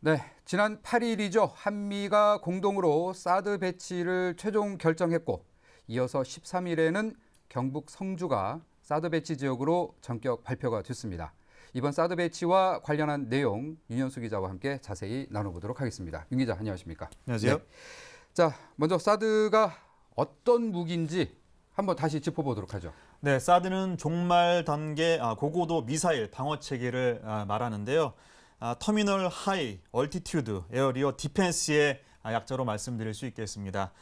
네, 지난 8일이죠. 한미가 공동으로 사드 배치를 최종 결정했고 이어서 13일에는 경북 성주가 사드 배치 지역으로 전격 발표가 됐습니다. 이번 사드 배치와 관련한 내용 윤현수 기자와 함께 자세히 나눠보도록 하겠습니다. 윤 기자 안녕하십니까? 안녕하세요. 네. 자, 먼저 사드가 어떤 무기인지 한번 다시 짚어보도록 하죠. 네, 사드는 종말 단계 고고도 미사일 방어 체계를 말하는데요. 터미널 하이 얼티튜드 에어리어 디펜스의 약자로 말씀드릴 수 있겠습니다.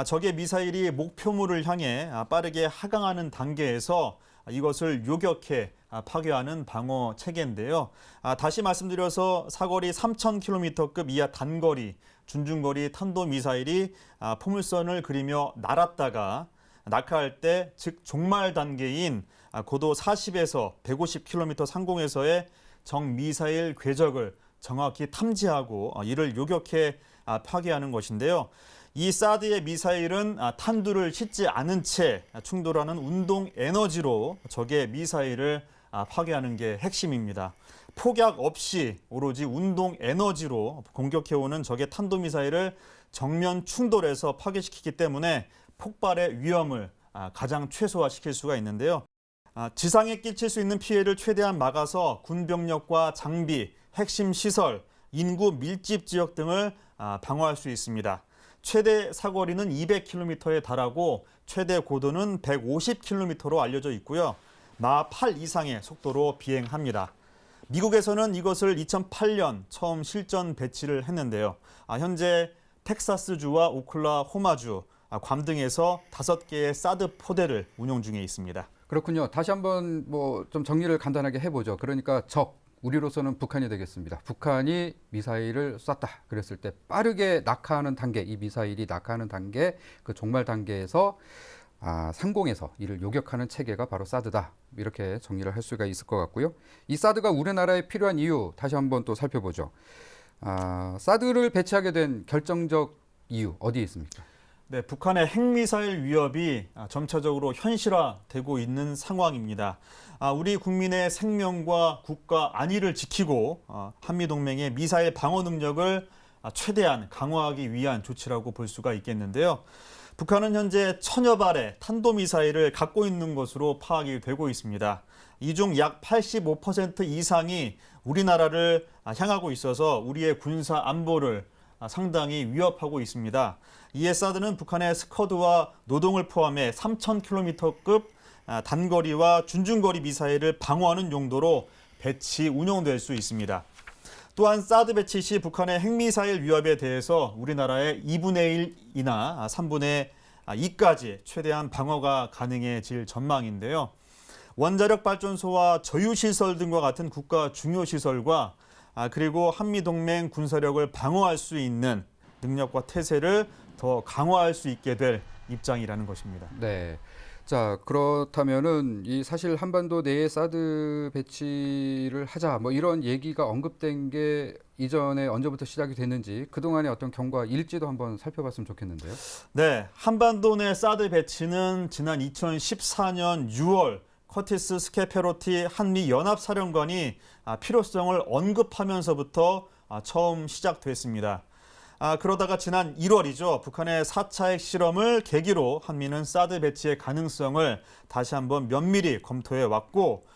적의 미사일이 목표물을 향해 빠르게 하강하는 단계에서 이것을 요격해 파괴하는 방어 체계인데요. 다시 말씀드려서 사거리 3,000km급 이하 단거리, 준중거리 탄도미사일이 포물선을 그리며 날았다가 낙하할 때, 즉 종말 단계인 고도 40에서 150km 상공에서의 적 미사일 궤적을 정확히 탐지하고 이를 요격해 파괴하는 것인데요. 이 사드의 미사일은 탄두를 싣지 않은 채 충돌하는 운동 에너지로 적의 미사일을 파괴하는 게 핵심입니다. 폭약 없이 오로지 운동 에너지로 공격해오는 적의 탄도미사일을 정면 충돌해서 파괴시키기 때문에 폭발의 위험을 가장 최소화시킬 수가 있는데요. 지상에 끼칠 수 있는 피해를 최대한 막아서 군병력과 장비, 핵심 시설, 인구 밀집 지역 등을 방어할 수 있습니다. 최대 사거리는 200km에 달하고 최대 고도는 150km로 알려져 있고요. 마 8 이상의 속도로 비행합니다. 미국에서는 이것을 2008년 처음 실전 배치를 했는데요. 현재 텍사스주와 오클라호마주, 괌 등에서 5개의 사드 포대를 운용 중에 있습니다. 그렇군요. 다시 한번 좀 정리를 간단하게 해보죠. 그러니까 우리로서는 북한이 되겠습니다. 북한이 미사일을 쐈다 그랬을 때 빠르게 낙하하는 단계, 이 미사일이 낙하하는 단계, 그 종말 단계에서 상공에서 이를 요격하는 체계가 바로 사드다. 이렇게 정리를 할 수가 있을 것 같고요. 이 사드가 우리나라에 필요한 이유 다시 한번 또 살펴보죠. 사드를 배치하게 된 결정적 이유 어디에 있습니까? 네, 북한의 핵미사일 위협이 점차적으로 현실화되고 있는 상황입니다. 우리 국민의 생명과 국가 안위를 지키고 한미동맹의 미사일 방어 능력을 최대한 강화하기 위한 조치라고 볼 수가 있겠는데요. 북한은 현재 1000여 발의 탄도미사일을 갖고 있는 것으로 파악이 되고 있습니다. 이 중 약 85% 이상이 우리나라를 향하고 있어서 우리의 군사 안보를 상당히 위협하고 있습니다. 이에 사드는 북한의 스커드와 노동을 포함해 3,000km급 단거리와 준중거리 미사일을 방어하는 용도로 배치 운용될 수 있습니다. 또한 사드 배치 시 북한의 핵미사일 위협에 대해서 우리나라의 2분의 1이나 3분의 2까지 최대한 방어가 가능해질 전망인데요. 원자력 발전소와 저유시설 등과 같은 국가 중요시설과 그리고 한미동맹 군사력을 방어할 수 있는 능력과 태세를 더 강화할 수 있게 될 입장이라는 것입니다. 네. 자, 그렇다면은 사실 한반도 내에 사드 배치를 하자 이런 얘기가 언급된 게 이전에 언제부터 시작이 됐는지 그동안의 어떤 경과 일지도 한번 살펴봤으면 좋겠는데요. 네, 한반도 내 사드 배치는 지난 2014년 6월 커티스 스케페로티 한미연합사령관이 필요성을 언급하면서부터 처음 시작됐습니다. 그러다가 지난 1월이죠. 북한의 4차 핵실험을 계기로 한미는 사드 배치의 가능성을 다시 한번 면밀히 검토해 왔고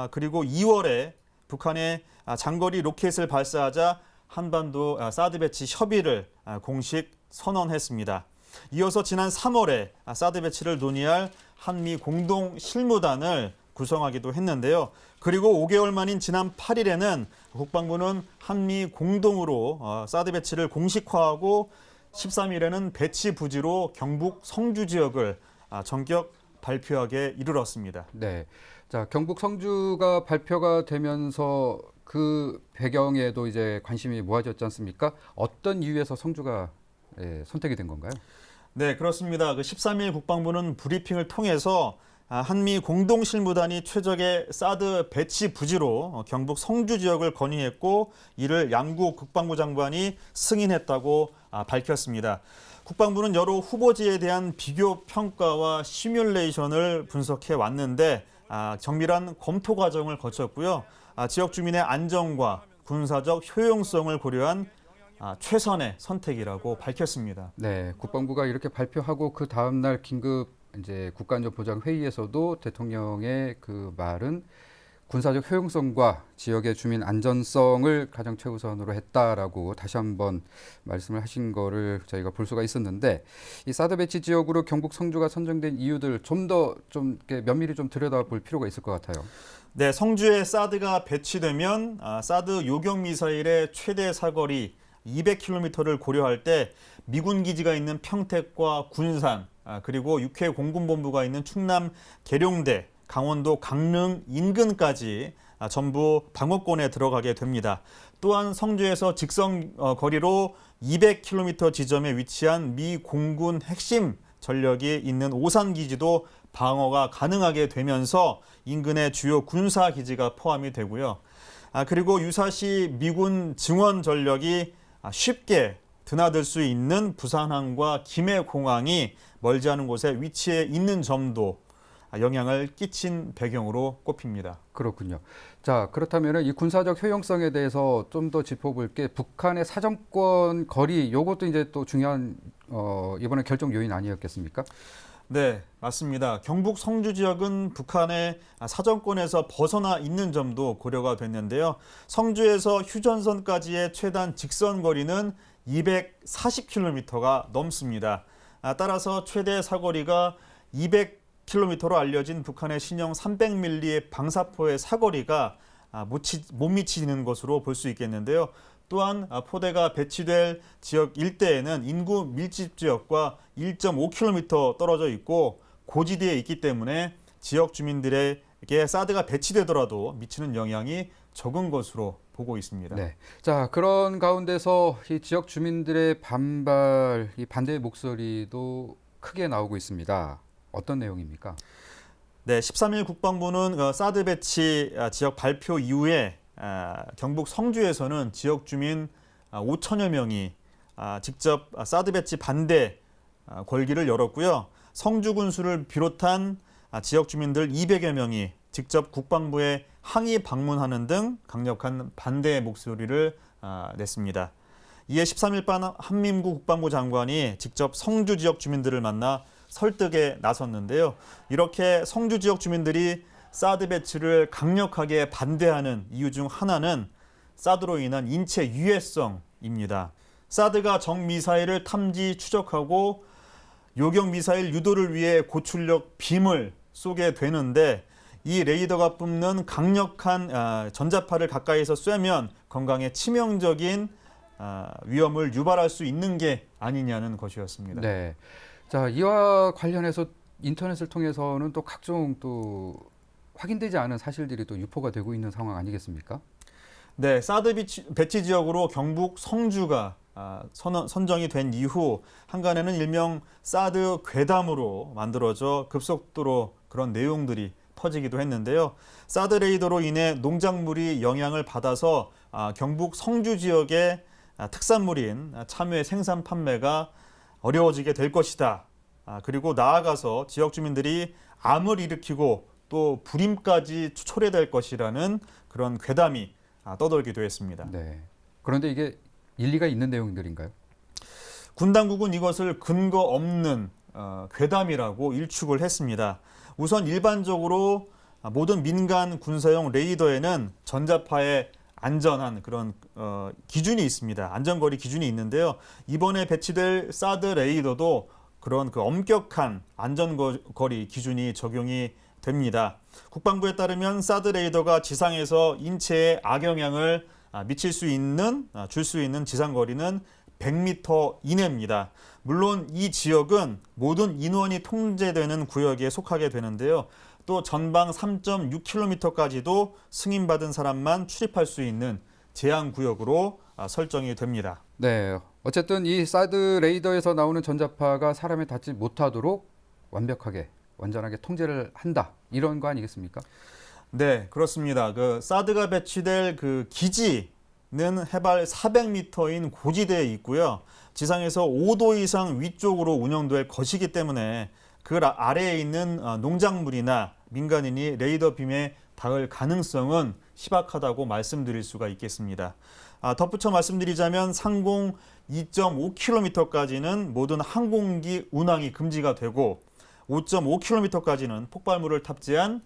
그리고 2월에 북한의 장거리 로켓을 발사하자 한반도 사드 배치 협의를 공식 선언했습니다. 이어서 지난 3월에 사드 배치를 논의할 한미 공동 실무단을 구성하기도 했는데요. 그리고 5개월 만인 지난 8일에는 국방부는 한미 공동으로 사드 배치를 공식화하고 13일에는 배치 부지로 경북 성주 지역을 전격 발표하게 이르렀습니다. 네. 자, 경북 성주가 발표가 되면서 그 배경에도 이제 관심이 모아졌지 않습니까? 어떤 이유에서 성주가 선택이 된 건가요? 네, 그렇습니다. 13일 국방부는 브리핑을 통해서 한미 공동실무단이 최적의 사드 배치 부지로 경북 성주 지역을 건의했고 이를 양국 국방부 장관이 승인했다고 밝혔습니다. 국방부는 여러 후보지에 대한 비교 평가와 시뮬레이션을 분석해 왔는데 정밀한 검토 과정을 거쳤고요. 지역 주민의 안전과 군사적 효용성을 고려한 최선의 선택이라고 밝혔습니다. 네, 국방부가 이렇게 발표하고 그 다음 날 긴급 이제 국가안전보장회의에서도 대통령의 그 말은 군사적 효용성과 지역의 주민 안전성을 가장 최우선으로 했다라고 다시 한번 말씀을 하신 거를 저희가 볼 수가 있었는데, 이 사드 배치 지역으로 경북 성주가 선정된 이유들 좀 더 좀 면밀히 좀 들여다볼 필요가 있을 것 같아요. 네, 성주에 사드가 배치되면 사드 요격 미사일의 최대 사거리 200km를 고려할 때 미군 기지가 있는 평택과 군산, 그리고 육해 공군본부가 있는 충남 계룡대, 강원도 강릉 인근까지 전부 방어권에 들어가게 됩니다. 또한 성주에서 직선 거리로 200km 지점에 위치한 미 공군 핵심 전력이 있는 오산기지도 방어가 가능하게 되면서 인근의 주요 군사기지가 포함이 되고요. 그리고 유사시 미군 증원 전력이 쉽게 드나들 수 있는 부산항과 김해공항이 멀지 않은 곳에 위치해 있는 점도 영향을 끼친 배경으로 꼽힙니다. 그렇군요. 자, 그렇다면 이 군사적 효용성에 대해서 좀 더 짚어볼 게 북한의 사정권 거리, 이것도 이제 또 중요한 이번에 결정 요인 아니었겠습니까? 네, 맞습니다. 경북 성주 지역은 북한의 사정권에서 벗어나 있는 점도 고려가 됐는데요. 성주에서 휴전선까지의 최단 직선 거리는 240km가 넘습니다. 따라서 최대 사거리가 200km로 알려진 북한의 신형 300mm의 방사포의 사거리가 못 미치는 것으로 볼 수 있겠는데요. 또한 포대가 배치될 지역 일대에는 인구 밀집 지역과 1.5km 떨어져 있고 고지대에 있기 때문에 지역 주민들에게 사드가 배치되더라도 미치는 영향이 적은 것으로 보고 있습니다. 네. 자, 그런 가운데서 이 지역 주민들의 반발, 이 반대의 목소리도 크게 나오고 있습니다. 어떤 내용입니까? 네, 13일 국방부는 사드 배치 지역 발표 이후에 경북 성주에서는 지역 주민 5천여 명이 직접 사드 배치 반대 걸기를 열었고요. 성주 군수를 비롯한 지역 주민들 200여 명이 직접 국방부에 항의 방문하는 등 강력한 반대의 목소리를 냈습니다. 이에 13일 밤 한민구 국방부 장관이 직접 성주 지역 주민들을 만나 설득에 나섰는데요. 이렇게 성주 지역 주민들이 사드 배치를 강력하게 반대하는 이유 중 하나는 사드로 인한 인체 유해성입니다. 사드가 적 미사일을 탐지 추적하고 요격 미사일 유도를 위해 고출력 빔을 쏘게 되는데 이 레이더가 뿜는 강력한 전자파를 가까이서 쏘면 건강에 치명적인 위험을 유발할 수 있는 게 아니냐는 것이었습니다. 네. 자, 이와 관련해서 인터넷을 통해서는 또 각종 또 확인되지 않은 사실들이 또 유포가 되고 있는 상황 아니겠습니까? 네, 사드 배치 지역으로 경북 성주가 선정이 된 이후 한간에는 일명 사드 괴담으로 만들어져 급속도로 그런 내용들이 퍼지기도 했는데요. 사드 레이더로 인해 농작물이 영향을 받아서 경북 성주 지역의 특산물인 참외 생산 판매가 어려워지게 될 것이다. 그리고 나아가서 지역 주민들이 암을 일으키고 또 불임까지 초래될 것이라는 그런 괴담이 떠돌기도 했습니다. 네. 그런데 이게 일리가 있는 내용들인가요? 군 당국은 이것을 근거 없는 괴담이라고 일축을 했습니다. 우선 일반적으로 모든 민간 군사용 레이더에는 전자파의 안전한 그런 기준이 있습니다. 안전거리 기준이 있는데요. 이번에 배치될 사드 레이더도 그런 그 엄격한 안전거리 기준이 적용이 됩니다. 국방부에 따르면 사드 레이더가 지상에서 인체에 악영향을 미칠 수 있는, 줄 수 있는 지상거리는 100m 이내입니다. 물론 이 지역은 모든 인원이 통제되는 구역에 속하게 되는데요. 또 전방 3.6km까지도 승인받은 사람만 출입할 수 있는 제한 구역으로 설정이 됩니다. 네. 어쨌든 이 사드 레이더에서 나오는 전자파가 사람에 닿지 못하도록 완전하게 통제를 한다. 이런 거 아니겠습니까? 네, 그렇습니다. 그 사드가 배치될 그 기지는 해발 400m인 고지대에 있고요. 지상에서 5도 이상 위쪽으로 운영될 것이기 때문에 그 아래에 있는 농작물이나 민간인이 레이더 빔에 닿을 가능성은 희박하다고 말씀드릴 수가 있겠습니다. 덧붙여 말씀드리자면 상공 2.5km까지는 모든 항공기 운항이 금지가 되고 5.5km까지는 폭발물을 탑재한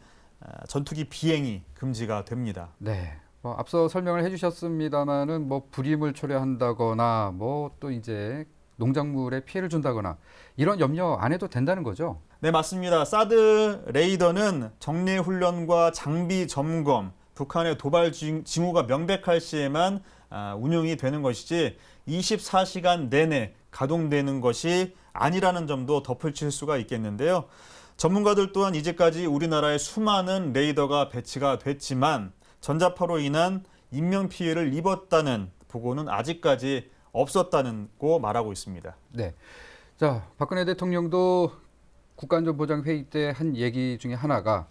전투기 비행이 금지가 됩니다. 네. 앞서 설명을 해주셨습니다만은 불임을 초래한다거나 또 이제 농작물에 피해를 준다거나 이런 염려 안 해도 된다는 거죠? 네, 맞습니다. 사드 레이더는 정례 훈련과 장비 점검, 북한의 도발 징후가 명백할 시에만 운용이 되는 것이지 24시간 내내 가동되는 것이 아니라는 점도 덧붙일 수가 있겠는데요. 전문가들 또한 이제까지 우리나라에 수많은 레이더가 배치가 됐지만 전자파로 인한 인명피해를 입었다는 보고는 아직까지 없었다고 말하고 있습니다. 네. 자, 박근혜 대통령도 국가안전보장회의 때 한 얘기 중에 하나가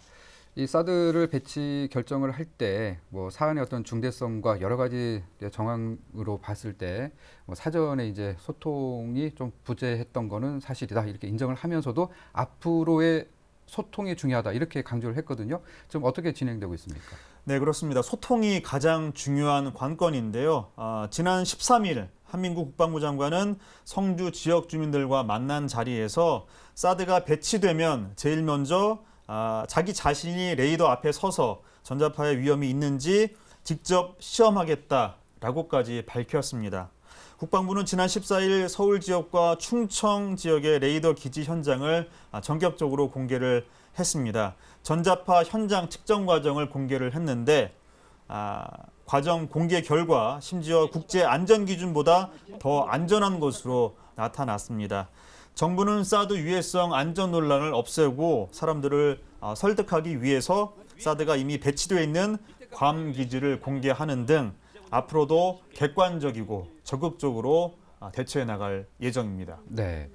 이 사드를 배치 결정을 할 때 사안의 어떤 중대성과 여러 가지 정황으로 봤을 때 사전에 이제 소통이 좀 부재했던 거는 사실이다 이렇게 인정을 하면서도 앞으로의 소통이 중요하다 이렇게 강조를 했거든요. 지금 어떻게 진행되고 있습니까? 네, 그렇습니다. 소통이 가장 중요한 관건인데요. 지난 13일 한민구 국방부 장관은 성주 지역 주민들과 만난 자리에서 사드가 배치되면 제일 먼저 자기 자신이 레이더 앞에 서서 전자파의 위험이 있는지 직접 시험하겠다라고까지 밝혔습니다. 국방부는 지난 14일 서울 지역과 충청 지역의 레이더 기지 현장을 전격적으로 공개를 했습니다. 전자파 현장 측정 과정을 공개를 했는데 과정 공개 결과 심지어 국제 안전 기준보다 더 안전한 것으로 나타났습니다. 정부는 사드 유해성 안전 논란을 없애고 사람들을 설득하기 위해서 사드가 이미 배치되어 있는 괌 기지를 공개하는 등 앞으로도 객관적이고 적극적으로 대처해 나갈 예정입니다. 네.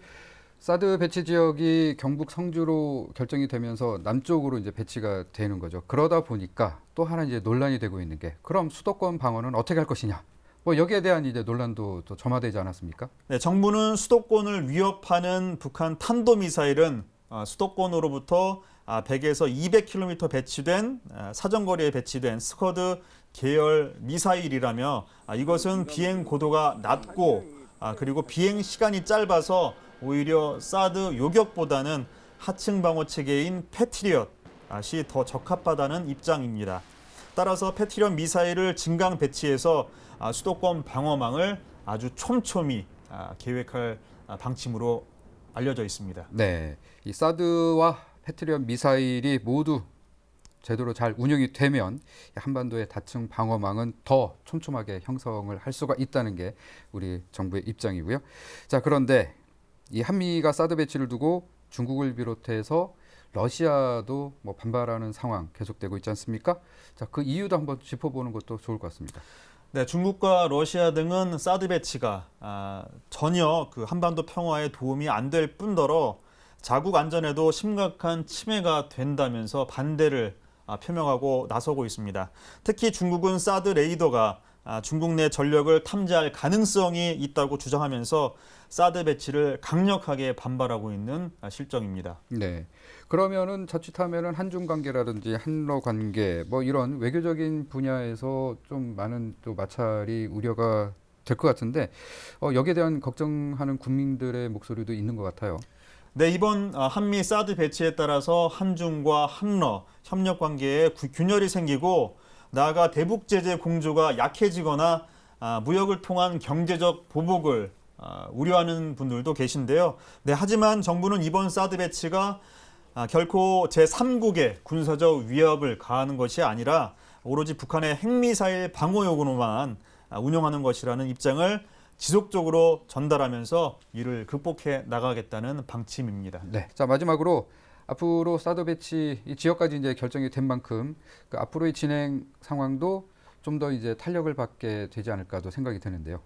사드 배치 지역이 경북 성주로 결정이 되면서 남쪽으로 이제 배치가 되는 거죠. 그러다 보니까 또 하나 이제 논란이 되고 있는 게 그럼 수도권 방어는 어떻게 할 것이냐. 여기에 대한 이제 논란도 또 점화되지 않았습니까? 네, 정부는 수도권을 위협하는 북한 탄도미사일은 수도권으로부터 100에서 200km 배치된 사정거리에 배치된 스커드 계열 미사일이라며 이것은 비행 고도가 낮고 그리고 비행 시간이 짧아서 오히려 사드 요격보다는 하층 방어 체계인 패트리엇이 더 적합하다는 입장입니다. 따라서 패트리엇 미사일을 증강 배치해서 수도권 방어망을 아주 촘촘히 계획할 방침으로 알려져 있습니다. 네. 이 사드와 패트리엇 미사일이 모두 제대로 잘 운영이 되면 한반도의 다층 방어망은 더 촘촘하게 형성을 할 수가 있다는 게 우리 정부의 입장이고요. 자, 그런데 이 한미가 사드 배치를 두고 중국을 비롯해서 러시아도 반발하는 상황 계속되고 있지 않습니까? 자, 그 이유도 한번 짚어보는 것도 좋을 것 같습니다. 네, 중국과 러시아 등은 사드 배치가 전혀 그 한반도 평화에 도움이 안 될 뿐더러 자국 안전에도 심각한 침해가 된다면서 반대를 표명하고 나서고 있습니다. 특히 중국은 사드 레이더가 중국 내 전력을 탐지할 가능성이 있다고 주장하면서 사드 배치를 강력하게 반발하고 있는 실정입니다. 네. 그러면은 자칫하면은 한중 관계라든지 한러 관계 이런 외교적인 분야에서 좀 많은 또 마찰이 우려가 될 것 같은데 여기에 대한 걱정하는 국민들의 목소리도 있는 것 같아요. 네, 이번 한미 사드 배치에 따라서 한중과 한러 협력 관계에 균열이 생기고 나아가 대북 제재 공조가 약해지거나 무역을 통한 경제적 보복을 우려하는 분들도 계신데요. 네, 하지만 정부는 이번 사드 배치가 결코 제3국의 군사적 위협을 가하는 것이 아니라 오로지 북한의 핵미사일 방어 요구로만 운영하는 것이라는 입장을 지속적으로 전달하면서 이를 극복해 나가겠다는 방침입니다. 네. 자, 마지막으로 앞으로 사드 배치 이 지역까지 이제 결정이 된 만큼 그 앞으로의 진행 상황도 좀 더 이제 탄력을 받게 되지 않을까도 생각이 되는데요.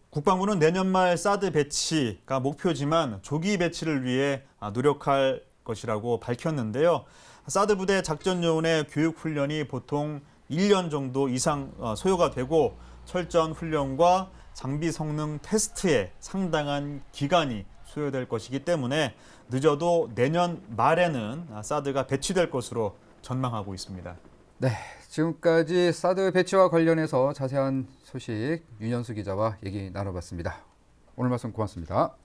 국방부는 내년 말 사드 배치가 목표지만 조기 배치를 위해 노력할 것이라고 밝혔는데요. 사드 부대 작전 요원의 교육 훈련이 보통 1년 정도 이상 소요가 되고 철저한 훈련과 장비 성능 테스트에 상당한 기간이 소요될 것이기 때문에 늦어도 내년 말에는 사드가 배치될 것으로 전망하고 있습니다. 네, 지금까지 사드 배치와 관련해서 자세한 소식 윤현수 기자와 얘기 나눠봤습니다. 오늘 말씀 고맙습니다.